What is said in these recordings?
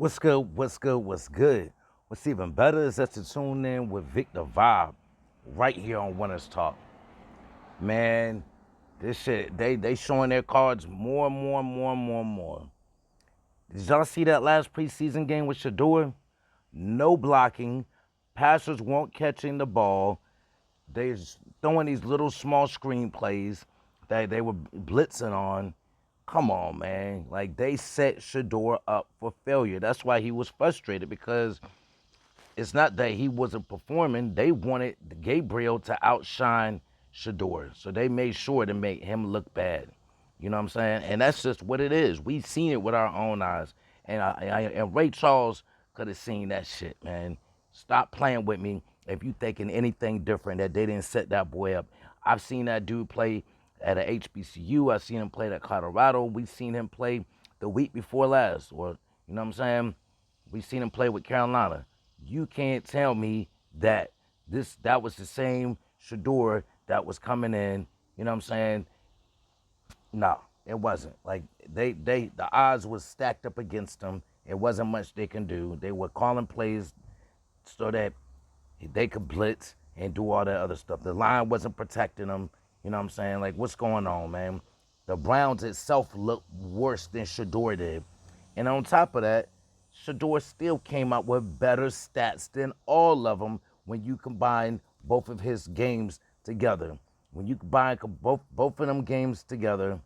What's good? What's good? What's good? What's even better is that to tune in with Victor Vibe right here on Winners Talk. Man, this shit, they showing their cards more and more and more and more and more. Did y'all see that last preseason game with Shador? No blocking. Passers weren't catching the ball. They throwing these little small screenplays that they were blitzing on. Come on, man. Like, they set Shador up for failure. That's why he was frustrated, because it's not that he wasn't performing. They wanted Gabriel to outshine Shador. So they made sure to make him look bad. You know what I'm saying? And that's just what it is. We've seen it with our own eyes. And Ray Charles could have seen that shit, man. Stop playing with me if you thinking anything different, that they didn't set that boy up. I've seen that dude play at a HBCU. I've seen him play at Colorado. We've seen him play the week before last. Or, you know what I'm saying? We've seen him play with Carolina. You can't tell me that that was the same Shador that was coming in. You know what I'm saying? No, it wasn't. Like, the odds was stacked up against them. It wasn't much they can do. They were calling plays so that they could blitz and do all that other stuff. The line wasn't protecting them. You know what I'm saying? Like, what's going on, man? The Browns itself looked worse than Shador did. And on top of that, Shador still came out with better stats than all of them when you combine both of his games together. When you combine both of them games together,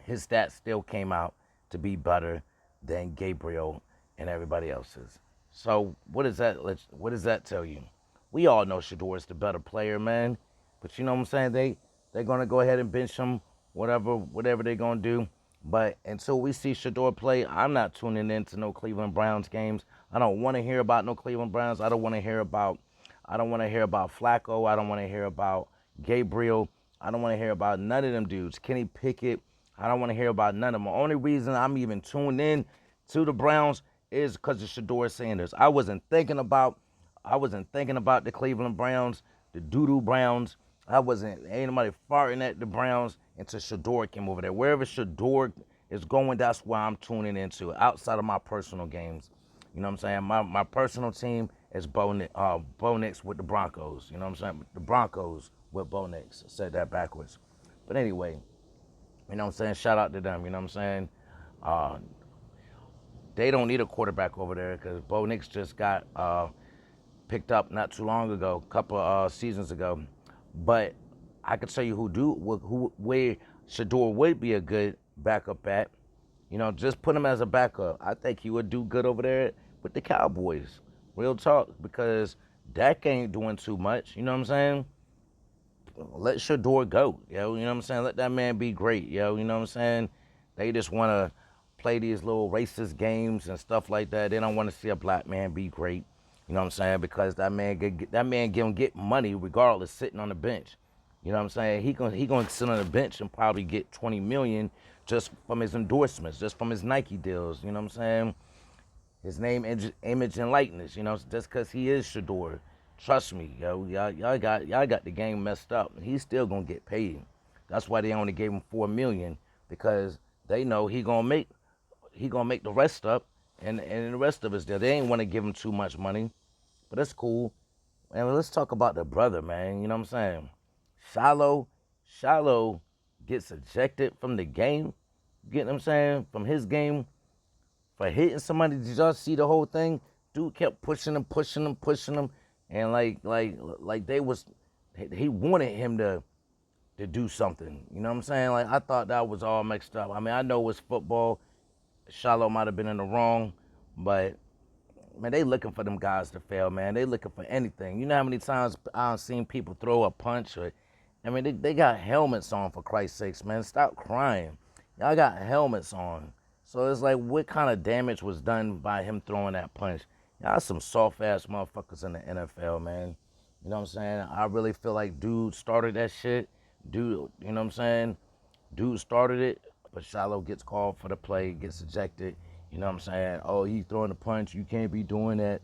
his stats still came out to be better than Gabriel and everybody else's. So what does that tell you? We all know Shador is the better player, man. But you know what I'm saying? They're gonna go ahead and bench him, whatever they're gonna do. But until we see Shador play, I'm not tuning in to no Cleveland Browns games. I don't want to hear about no Cleveland Browns. I don't want to hear about Flacco. I don't want to hear about Gabriel. I don't want to hear about none of them dudes. Kenny Pickett. I don't want to hear about none of them. The only reason I'm even tuned in to the Browns is because of Shador Sanders. I wasn't thinking about the Cleveland Browns, the doo-doo Browns. Ain't nobody farting at the Browns until Shador came over there. Wherever Shador is going, that's why I'm tuning into, outside of my personal games. You know what I'm saying? My personal team is Bo Nix with the Broncos. You know what I'm saying? The Broncos with Bo Nix. I said that backwards. But anyway, you know what I'm saying? Shout out to them. You know what I'm saying? Uh, they don't need a quarterback over there, because Bo Nix just got picked up not too long ago, a couple seasons ago. But I could tell you where Shador would be a good backup at. You know, just put him as a backup. I think he would do good over there with the Cowboys. Real talk, because Dak ain't doing too much. You know what I'm saying? Let Shador go, yo. You know what I'm saying? Let that man be great, yo. You know what I'm saying? They just want to play these little racist games and stuff like that. They don't want to see a black man be great. You know what I'm saying? Because that man gonna get money regardless, sitting on the bench. You know what I'm saying? He gonna sit on the bench and probably get 20 million just from his endorsements, just from his Nike deals. You know what I'm saying? His name, image, and likeness. You know, just because he is Shador. Trust me, yo, y'all got the game messed up. He's still gonna get paid. That's why they only gave him 4 million, because they know he gonna make the rest up, and the rest of us there. They ain't want to give him too much money, but that's cool. And let's talk about the brother, man. You know what I'm saying? Shallow gets ejected from the game. You get what I'm saying? From his game for hitting somebody. Did y'all see the whole thing? Dude kept pushing him, and like he wanted him to do something. You know what I'm saying? Like, I thought that was all mixed up. I mean, I know it's football. Shallow might have been in the wrong, but man, they looking for them guys to fail, man. They looking for anything. You know how many times I've seen people throw a punch? I mean, they got helmets on, for Christ's sakes, man. Stop crying. Y'all got helmets on. So it's like, what kind of damage was done by him throwing that punch? Y'all some soft-ass motherfuckers in the NFL, man. You know what I'm saying? I really feel like dude started that shit. Dude, you know what I'm saying? Dude started it, but Shallow gets called for the play, gets ejected. You know what I'm saying? Oh, he throwing the punch. You can't be doing that.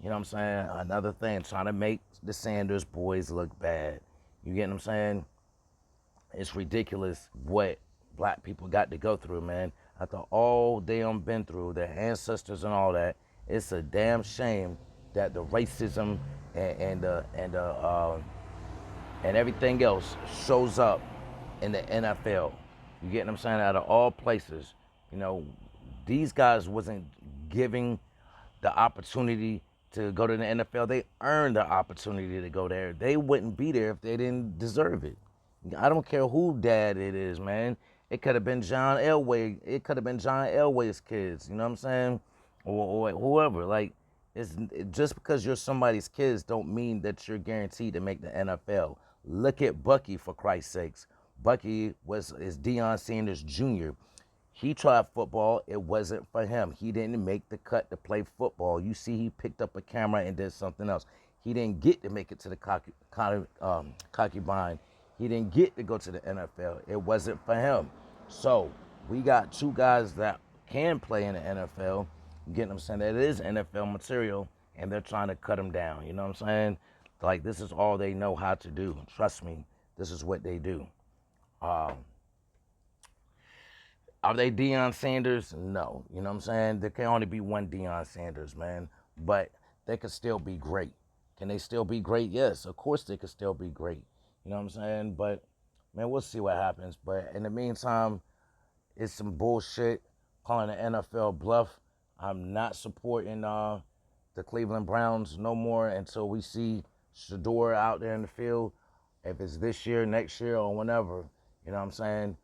You know what I'm saying? Another thing, trying to make the Sanders boys look bad. You get what I'm saying? It's ridiculous what black people got to go through, man. after all they been through, their ancestors and all that, it's a damn shame that the racism and everything else shows up in the NFL. You get what I'm saying? Out of all places, you know, these guys wasn't giving the opportunity to go to the NFL. They earned the opportunity to go there. They wouldn't be there if they didn't deserve it. I don't care who dad it is, man. It could have been John Elway. It could have been John Elway's kids. You know what I'm saying? Or whoever. Like, just because you're somebody's kids don't mean that you're guaranteed to make the NFL. Look at Bucky, for Christ's sakes. Bucky is Deion Sanders Jr. He tried football. It wasn't for him. He didn't make the cut to play football. You see, he picked up a camera and did something else. He didn't get to make it to the concubine. He didn't get to go to the NFL. It wasn't for him. So we got two guys that can play in the NFL. You get what I'm saying? That is NFL material, and they're trying to cut him down. You know what I'm saying? Like, this is all they know how to do. Trust me, this is what they do. Are they Deion Sanders? No. You know what I'm saying? There can only be one Deion Sanders, man. But they could still be great. Can they still be great? Yes, of course they could still be great. You know what I'm saying? But, man, we'll see what happens. But in the meantime, it's some bullshit calling the NFL bluff. I'm not supporting the Cleveland Browns no more until we see Shador out there in the field. If it's this year, next year, or whenever, you know what I'm saying?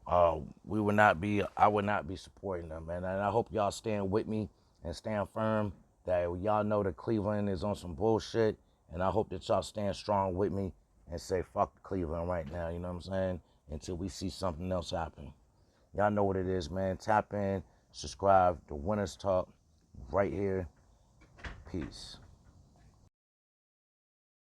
I would not be supporting them, man. And I hope y'all stand with me and stand firm that y'all know that Cleveland is on some bullshit. And I hope that y'all stand strong with me and say, fuck Cleveland right now, you know what I'm saying? Until we see something else happen. Y'all know what it is, man. Tap in, subscribe to Winners Talk right here. Peace.